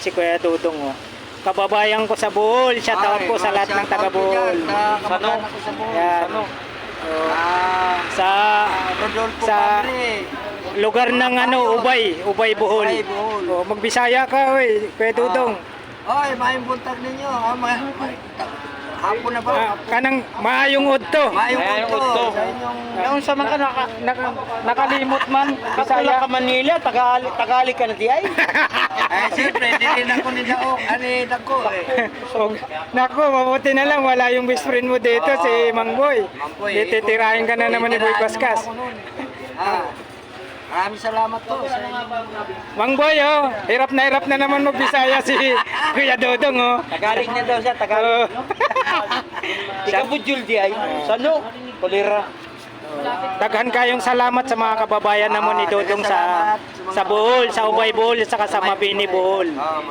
si Kuya Dudong. Oh. Kababayan ko sa Bohol. Shout out po sa lahat ng taga Bohol. Sano? Yan. Sano? Sa Rodolfo sa Padre. lugar ng Ubay, Bohol. Ubay, Bohol. Oh, magbisaya ka, oy, Kuya Dudong. Oy, maayong buntag ninyo. Hapon na ba? Kanang maayong udto. Maayong buntag. Sa inyong... Ngayon sa mga nakalimot man, Bisaya. Kapula ka Manila, Tagali ka na di ay. Eh, siyempre, hindi na ako ni Daok. Ani, Dako eh. Oh, naku, mabuti na lang wala yung best friend mo dito, si Mangboy. Mangboy, Titirahin ka na naman ni Boy Pascas. Maraming salamat po sa inyo. Mangboy, oh, hirap na naman magbisaya si Kuya Dudong, oh. Tagalog na daw siya, Tagalog. Oh. Ikaw budjul di ay. Sano? Kolera. Daghan kayong salamat sa mga kababayan naman ni Dudong sa Bohol, sa Ubay Bohol, at saka sa Mabini Bohol.